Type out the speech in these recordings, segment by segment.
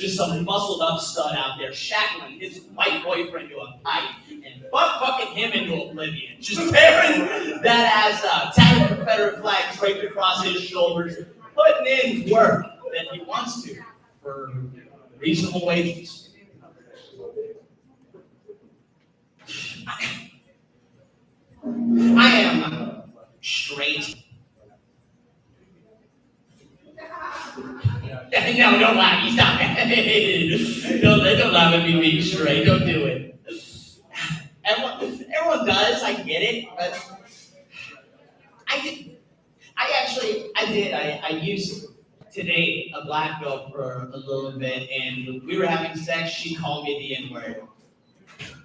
just some muscled up stud out there shackling his white boyfriend to a pipe and butt fucking him into oblivion. Just tearing that ass tattered Confederate flag draped across his shoulders, putting in work that he wants to for reasonable wages. I am straight. No, don't laugh. You stop. Don't laugh at me being straight. Don't do it. Everyone does. I get it, but I used to date a black girl for a little bit, and we were having sex. She called me the N-word.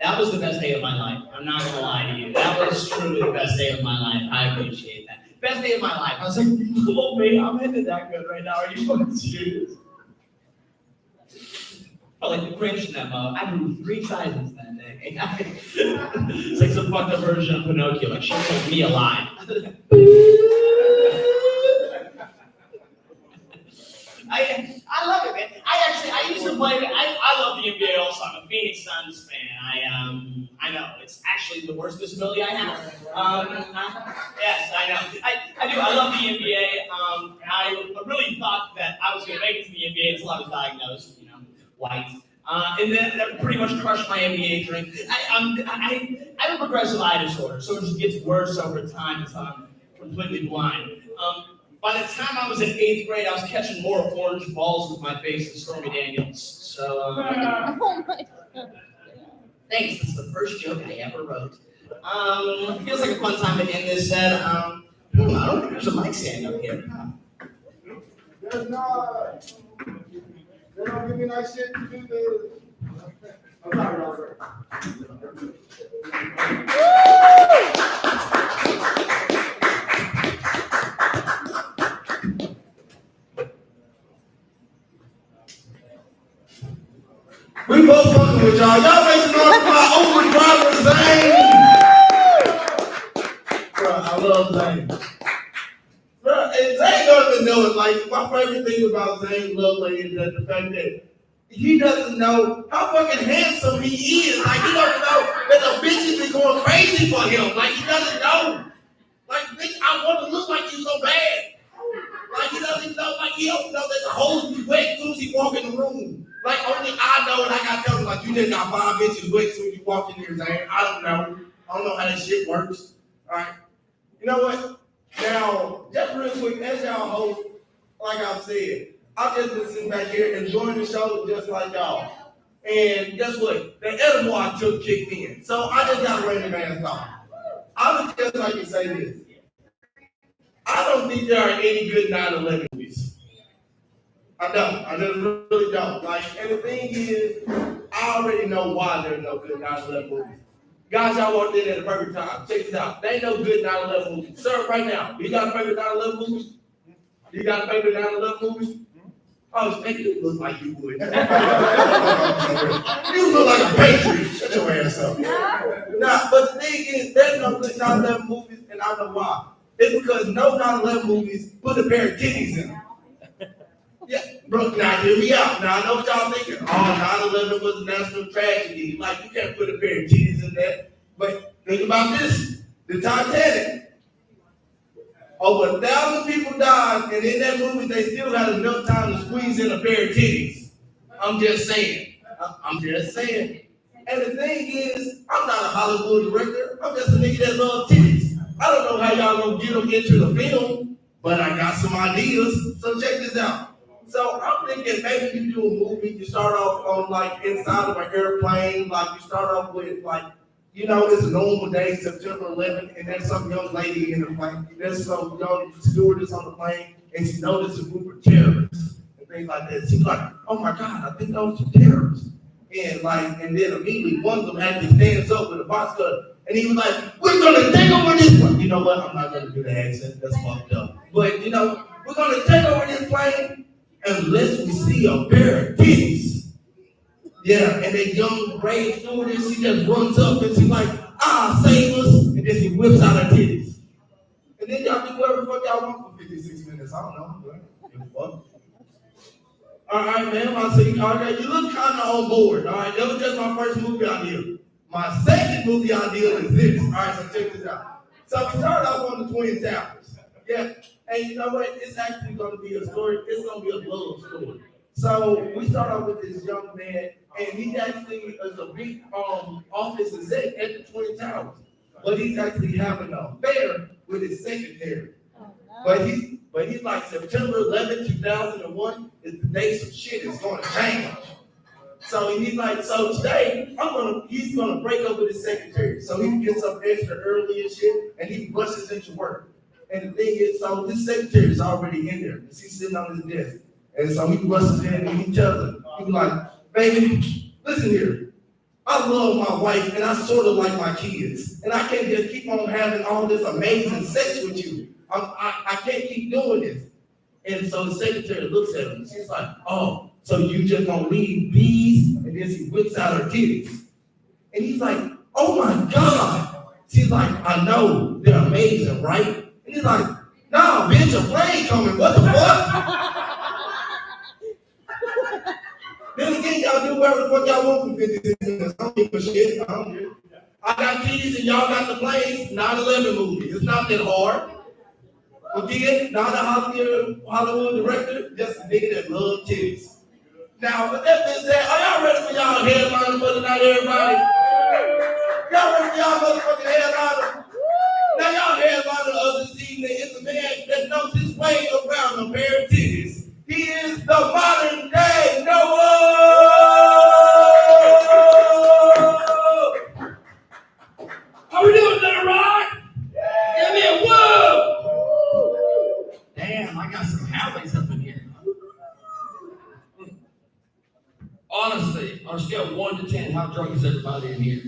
That was the best day of my life. I'm not gonna lie to you. That was truly the best day of my life. I appreciate that. Best day of my life. I was like, oh man, I'm into that good right now. Are you fucking serious? I felt like the cringe in that moment. I grew 3 sizes that day. It's like some fucked up version of Pinocchio. Like she took me alive. I love it, man. I used to play. I love the NBA also. I'm a Phoenix Suns fan. I know it's actually the worst disability I have. Yes, I know. I do. I love the NBA. I really thought that I was going to make it to the NBA until I was diagnosed, white. And then that pretty much crushed my NBA dream. I have a progressive eye disorder, so it just gets worse over time until I'm completely blind. By the time I was in 8th grade, I was catching more orange balls with my face than Stormy Daniels. So, Oh my God. Thanks. That's the first joke I ever wrote. It feels like a fun time to end this set. I don't think there's a mic stand up here. There's not. They don't give me that shit to do this. I'm sorry, Robert. We both fucking with y'all. Y'all make some noise for my Uber driver, Zane. Bro, I love Zane. Bro, and Zane doesn't know it. Like, my favorite thing about Zane Lovely is that the fact that he doesn't know how fucking handsome he is. Like, he doesn't know that the bitches be going crazy for him. Like, he doesn't know. Like, bitch, I want to look like you so bad. Like, he doesn't know. Like, he don't know that the hoes be wet as soon as he walk in the room. Like, only I know, and I gotta tell him, like, you just got 5 bitches wet as soon as you walk in here, Zane. I don't know. I don't know how that shit works. All right. You know what? Now, just real quick, as y'all host, like I said, I've just been sitting back here enjoying the show just like y'all. And guess what? The edible I took kicked in. So I just got a random ass thought. I would just like to say this. I don't think there are any good 9/11 movies. I don't. I just really don't. Like, and the thing is, I already know why there's no good 9/11 movies. Guys, y'all walked in at the perfect time. Check this out. There ain't no good 9/11 movies. Sir, right now, you got a favorite 9/11 movies? You got a favorite 9/11 movies? Oh, you look like you would. You look like a patriot. Shut your ass up. Nah, but the thing is, there's no good 9/11 movies, and I know why. It's because no 9/11 movies put a pair of titties in them. Yeah, bro, now hear me out. Now I know what y'all thinking. Oh, 9/11 was a national tragedy. Like, you can't put a pair of titties in that. But think about this. The Titanic. Over 1,000 people died, and in that movie, they still had enough time to squeeze in a pair of titties. I'm just saying. I'm just saying. And the thing is, I'm not a Hollywood director. I'm just a nigga that loves titties. I don't know how y'all gonna get them into the film, but I got some ideas. So check this out. So I'm thinking maybe you do a movie, you start off on like inside of an airplane, like you start off with like, it's a normal day, September 11th, and there's some young lady in the plane. There's some young stewardess on the plane, and she noticed a group of terrorists and things like that. She's like, oh my God, I think those are terrorists. And then immediately one of them actually stands up with a box gun, and he was like, we're gonna take over this one. You know what? I'm not gonna do the accent, that's fucked up. But we're gonna take over this plane unless we see a pair of titties. Yeah, and that young brave stewardess, she just runs up and she's like, save us, and then she whips out her titties. And then y'all do whatever the fuck y'all want for 56 minutes. I don't know. Fuck. All right, man. I see. All right, you look kind of on board. All right, that was just my first movie idea. My second movie idea is this. All right, so check this out. So we started off on the Twin Towers. Yeah, and you know what? It's actually going to be a story. It's going to be a love story. So we start off with this young man, and he actually is a big office exec at the Twin Towers. But he's actually having an affair with his secretary. Oh, no. But he's like September 11, 2001 is the day some shit is going to change. So he's like, so today he's gonna break up with his secretary. So he gets up extra early and shit, and he rushes into work. And the thing is, so this secretary is already in there. She's sitting on his desk. And so he rushes in and he tells her, he's like, baby, listen here. I love my wife and I sort of like my kids. And I can't just keep on having all this amazing sex with you. I can't keep doing this. And so the secretary looks at him. She's like, oh, so you just gonna leave these? And then she whips out her titties. And he's like, oh my God. She's like, I know, they're amazing, right? And he's like, nah, bitch, a plane coming, what the fuck? Then again, y'all do whatever the fuck y'all want for 56 minutes. I don't give a shit. I don't care. I got keys and y'all got the planes. 9/11 movie. It's not that hard. Okay? Not a Hollywood director, just a nigga that loves titties. Now, with that being said, are y'all ready for y'all headliner for tonight, everybody? Y'all ready for y'all motherfucking headliner? Now, y'all headliner of this evening is a man that knows his way around a pair of titties. He is the modern day Noah! How we doing, Little Rock? Give me a whoa! Damn, I got some howlies up in here. Honestly, on a scale of 1 to 10, how drunk is everybody in here?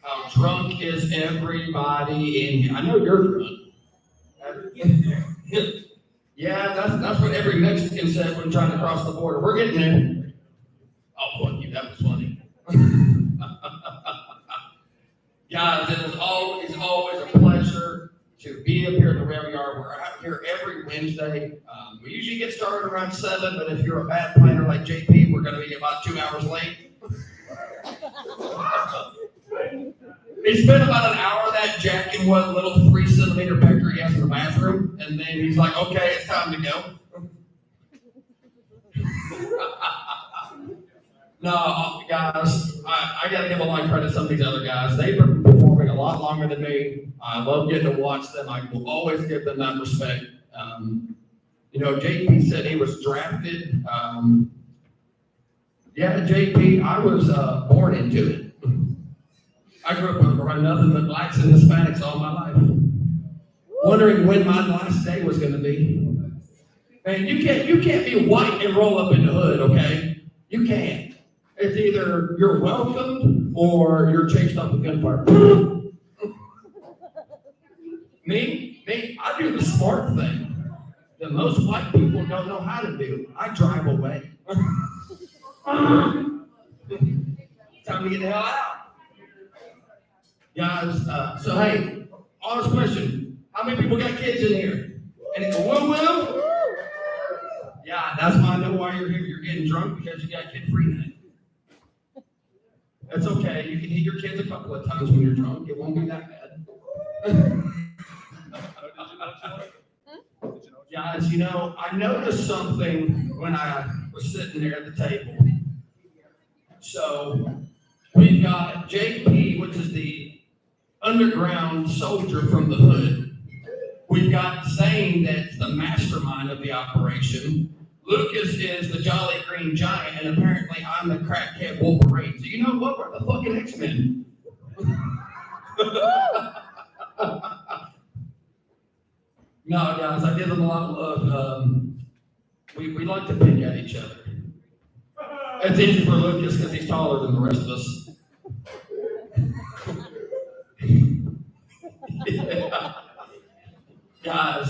How drunk is everybody in here? I know you're drunk. Yeah, that's what every Mexican said when trying to cross the border. We're getting there. Oh, fuck you, that was funny. Guys, it is always a pleasure to be up here at the rail yard. We're out here every Wednesday. We usually get started around 7, but if you're a bad planner like JP, we're going to be about 2 hours late. He spent about an hour that jacking what little 3-centimeter pecker he has in the bathroom, and then he's like, okay, it's time to go. No, guys, I got to give a lot of credit to some of these other guys. They've been performing a lot longer than me. I love getting to watch them. I will always give them that respect. JP said he was drafted. JP, I was born into it. I grew up around nothing but blacks and Hispanics all my life. Wondering when my last day was going to be. Man, you can't be white and roll up in the hood, okay? You can't. It's either you're welcomed or you're chased up with gunfire. Me, I do the smart thing that most white people don't know how to do. I drive away. Time to get the hell out. Guys, so hey, honest question. How many people got kids in here? And it's a woo-woo? Yeah, that's why I know why you're here. You're getting drunk because you got kid-free night. That's okay. You can hit your kids a couple of times when you're drunk. It won't be that bad. Guys, I noticed something when I was sitting there at the table. So, we've got JP, which is the underground soldier from the hood. We've got Zane, that's the mastermind of the operation. Lucas is the Jolly Green Giant, and apparently I'm the crackhead Wolverine. So you know what? We're the fucking X-Men. No, guys, I give them a lot of love. We like to pick at each other. It's easy for Lucas because he's taller than the rest of us. Yeah. Guys,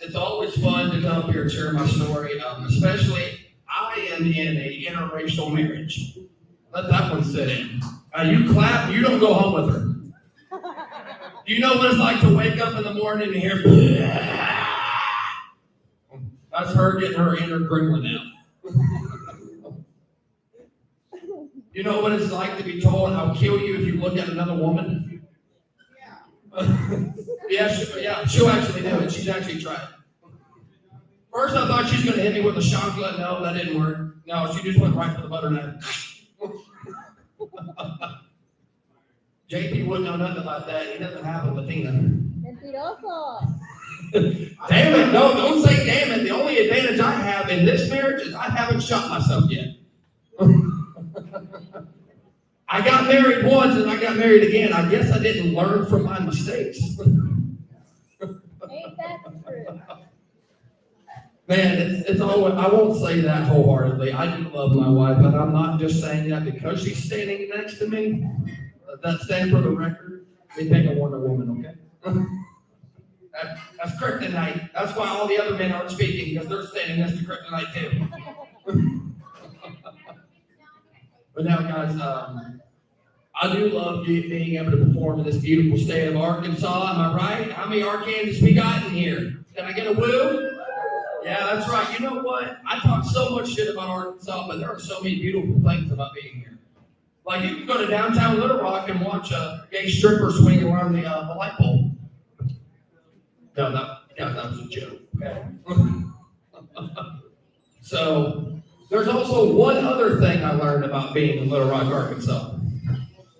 it's always fun to come up here and share my story, especially I am in a interracial marriage. Let that one sit in. You clap, you don't go home with her. Do you know what it's like to wake up in the morning and hear That's her getting her inner gremlin out. You know what it's like to be told, I'll kill you if you look at another woman? Yeah, she'll actually do it. She's actually tried. First, I thought she was going to hit me with a shotgun. No, that didn't work. No, she just went right for the butter knife. JP wouldn't know nothing about that. He doesn't have a Latina. Mentiroso. Damn it, no, don't say damn it. The only advantage I have in this marriage is I haven't shot myself yet. I got married once and I got married again. I guess I didn't learn from my mistakes. Ain't that true? Man, it's always, I won't say that wholeheartedly. I do love my wife, but I'm not just saying that because she's standing next to me. That stands for the record. We pick a Wonder Woman, okay? That's kryptonite. That's why all the other men aren't speaking, because they're standing next to kryptonite too. But now, guys, I do love being able to perform in this beautiful state of Arkansas. Am I right? How many Arkansas we got in here? Can I get a woo? Yeah, that's right. You know what? I talk so much shit about Arkansas, but there are so many beautiful things about being here. Like, you can go to downtown Little Rock and watch a gay stripper swing around the light pole. No, that was a joke. Okay. So, there's also one other thing I learned about being in Little Rock, Arkansas.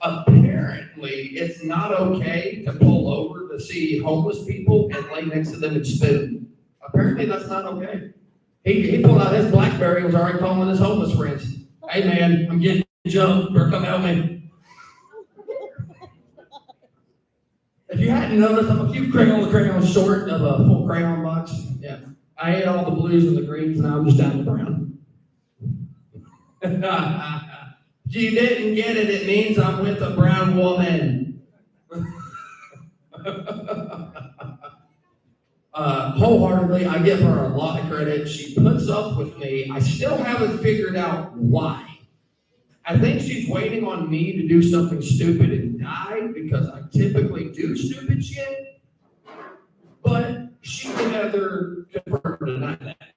Apparently, it's not okay to pull over to see homeless people and lay next to them and spoon. Apparently, that's not okay. He pulled out his BlackBerry and was already calling his homeless friends. Hey, man, I'm getting jumped, or come help me. If you hadn't noticed, I'm a few crayons short of a full crayon box. Yeah. I ate all the blues and the greens, and now I'm just down to brown. If you didn't get it, it means I'm with a brown woman. Wholeheartedly, I give her a lot of credit. She puts up with me. I still haven't figured out why. I think she's waiting on me to do something stupid and die, because I typically do stupid shit. But she can neither confirm or deny that.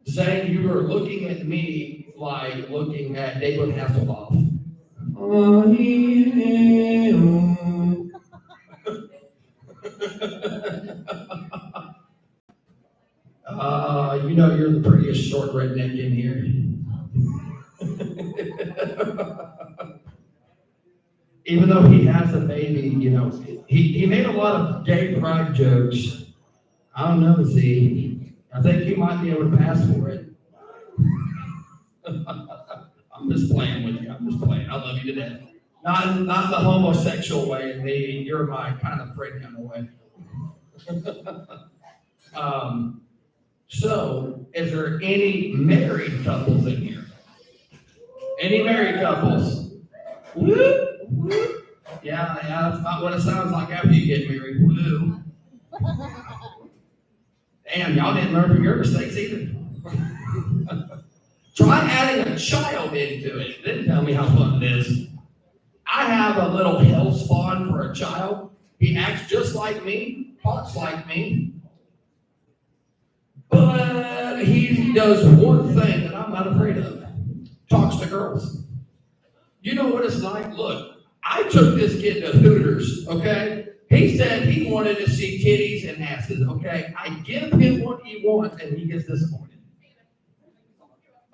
Saying you are looking at me like looking at David Hasselhoff. You know you're the prettiest short redneck in here. Even though he has a baby, you know, he made a lot of gay pride jokes. I don't know, Z. I think you might be able to pass for it. I'm just playing with you. I'm just playing. I love you to death. Not the homosexual way, and you're my kind of friend kind of way. So, is there any married couples in here? Any married couples? Woo! Woo! Yeah, that's not what it sounds like after you get married. Woo! Damn, y'all didn't learn from your mistakes either. Try adding a child into it. Then tell me how fun it is. I have a little hell spawn for a child. He acts just like me, talks like me. But he does one thing that I'm not afraid of. Talks to girls. You know what it's like? Look, I took this kid to Hooters, okay? He said he wanted to see titties and asses, okay? I give him what he wants, and he gets disappointed.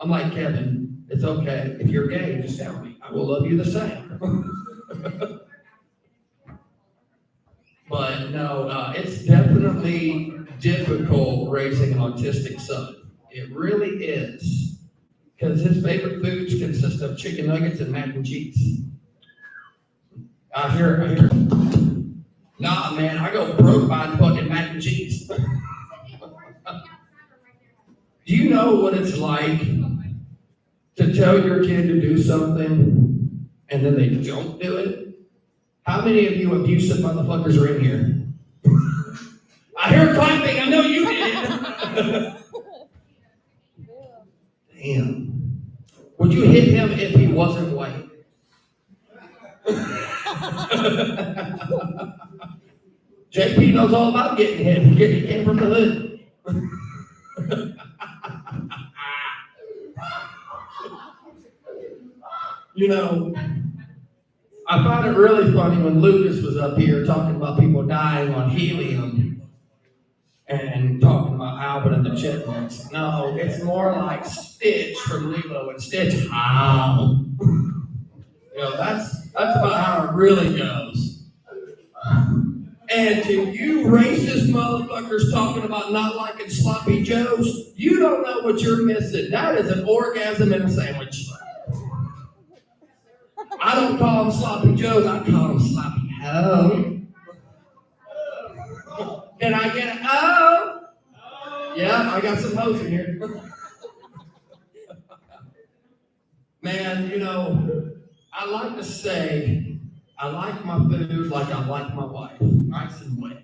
I'm like, Kevin, it's okay. If you're gay, just tell me. I will love you the same. But no, it's definitely difficult raising an autistic son. It really is. Because his favorite foods consist of chicken nuggets and mac and cheese. I hear. Nah, man, I go broke buying fucking mac and cheese. Do you know what it's like to tell your kid to do something and then they don't do it? How many of you abusive motherfuckers are in here? I hear clapping. I know you did. Damn. Would you hit him if he wasn't white? JP knows all about getting hit. He came from the hood. You know, I found it really funny when Lucas was up here talking about people dying on helium and talking about Albert and the Chipmunks. No, it's more like Stitch from Lilo and Stitch. How? You know, that's about how it really goes. And to you racist motherfuckers talking about not liking sloppy joes, you don't know what you're missing. That is an orgasm in a sandwich. I don't call them sloppy joes, I call them sloppy ho. Can I get an oh? Yeah, I got some hoes in here. Man, you know, I like to say, I like my food like I like my wife, nice and wet.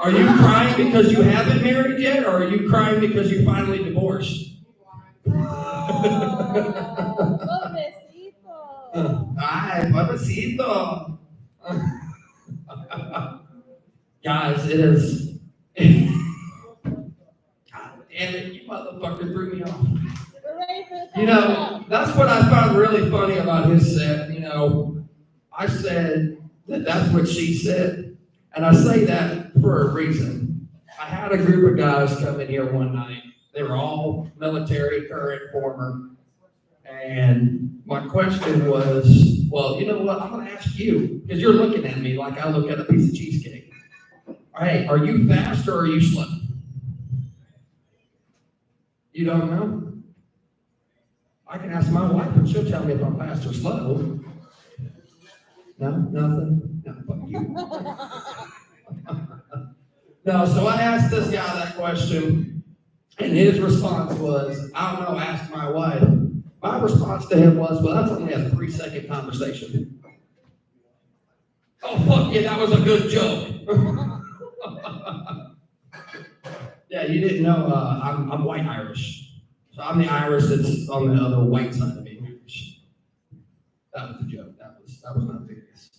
Are you crying because you haven't married yet, or are you crying because you finally divorced? Ay, papacito. Guys, it is. God damn it, you motherfucker threw me off. You know, that's what I found really funny about his set. You know, I said that's what she said. And I say that for a reason. I had a group of guys come in here one night. They were all military, current, former. And my question was, well, you know what? I'm going to ask you, because you're looking at me like I look at a piece of cheesecake. Hey, are you fast or are you slow? You don't know? I can ask my wife and she'll tell me if I'm fast or slow. No, nothing? No, fuck you. No, so I asked this guy that question, and his response was, I don't know, ask my wife. My response to him was, well, that's only a 3-second conversation. Oh, fuck yeah, that was a good joke. Yeah, you didn't know I'm white Irish. So I'm the Irish that's on the other white side of being Irish. That was a joke. That was not serious.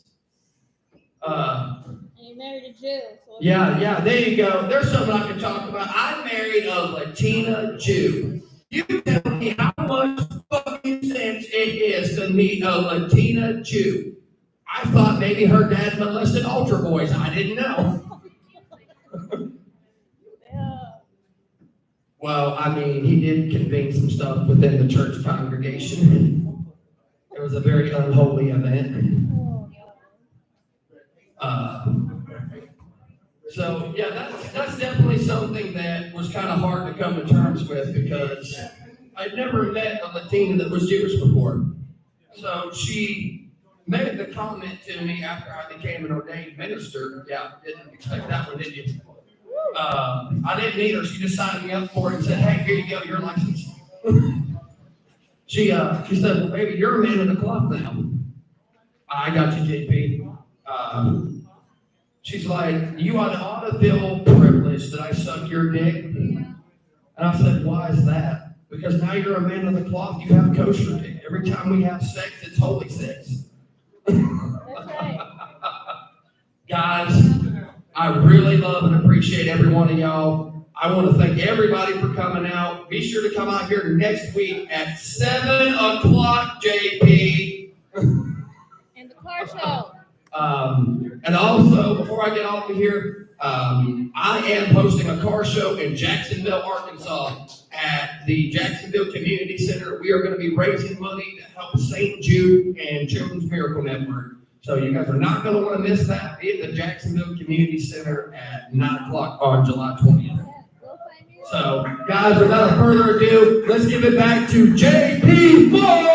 You married a Jew. So Yeah, there you go. There's something I can talk about. I married a Latina Jew. You tell me how much fucking sense it is to meet a Latina Jew. I thought maybe her dad molested altar boys. I didn't know. Yeah. Well, I mean, he did convene some stuff within the church congregation. It was a very unholy event. So yeah, that's definitely something that was kind of hard to come to terms with because I'd never met a Latina that was Jewish before. So she made the comment to me after I became an ordained minister. Yeah, didn't expect that one, did you? I didn't meet her. She just signed me up for it and said, "Hey, here you go, your license." She said, "Well, baby, you're a man of the cloth now." I got you, JP. She's like, "You ought to feel privileged that I suck your dick." And I said, "Why is that?" "Because now you're a man of the cloth. You have kosher dick. Every time we have sex, it's holy sex." That's right. Guys, I really love and appreciate every one of y'all. I want to thank everybody for coming out. Be sure to come out here next week at 7 o'clock, JP. And the car show. And also, before I get off of here, I am hosting a car show in Jacksonville, Arkansas at the Jacksonville Community Center. We are going to be raising money to help St. Jude and Children's Miracle Network. So you guys are not going to want to miss that. Be at the Jacksonville Community Center at 9 o'clock on July 20th. So, guys, without further ado, let's give it back to JP Ford!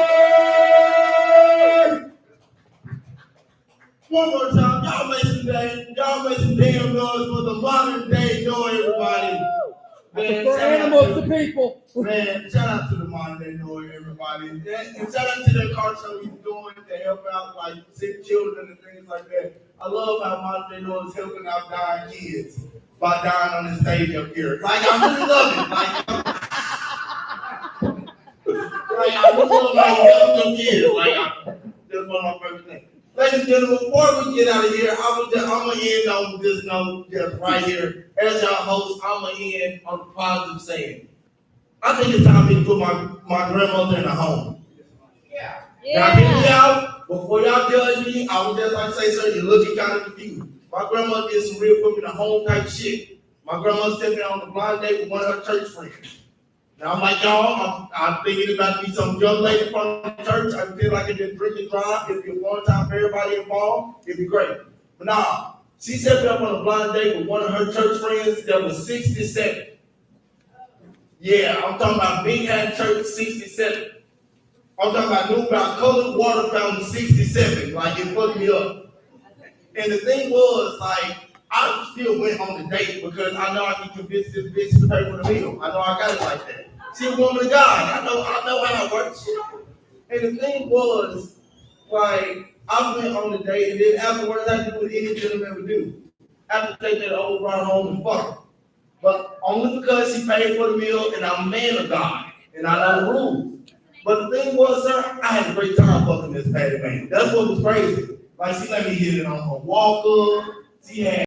One more time, y'all make some damn noise for the modern day Noah, everybody. Man, For animals to people. Man, shout out to the modern day Noah, everybody. And shout out to the car show he's doing to help out like sick children and things like that. I love how modern day Noah is helping out dying kids by dying on the stage up here. Like, I really love it. Like I really love helping them kids. Like, one of my favorite things. Ladies and gentlemen, before we get out of here, I'm gonna end on this note just right here. As y'all host, I'm gonna end on a positive saying. I think it's time for me to put my grandmother in a home. Now, hear me out. Before y'all judge me, I would just like to say, sir, you're looking kind of confused. My grandmother did some real put me in a home type shit. My grandmother sent me on a blind date with one of her church friends. Now, I'm like y'all, I'm thinking about to be some young lady from the church. I feel like it just drink and drive. It'd be a fun time for everybody involved. It'd be great. But nah, she set me up on a blind date with one of her church friends that was 67. Yeah, I'm talking about Big Hat Church 67. I'm talking about New About Colored Water Fountain 67. Like, it fucked me up. And the thing was, like, I still went on the date because I know I can convince this bitch to pay for the meal. I know I got it like that. She a woman of God. I know how it works. And the thing was, like, I went on the date, and then afterwards I did what any gentleman would do. I take that old run home and fuck her. But only because she paid for the meal and I'm a man of God and I know the rules. But the thing was, sir, I had a great time fucking this patty man. That's what was crazy. Like, she let me hit it on her walker. She had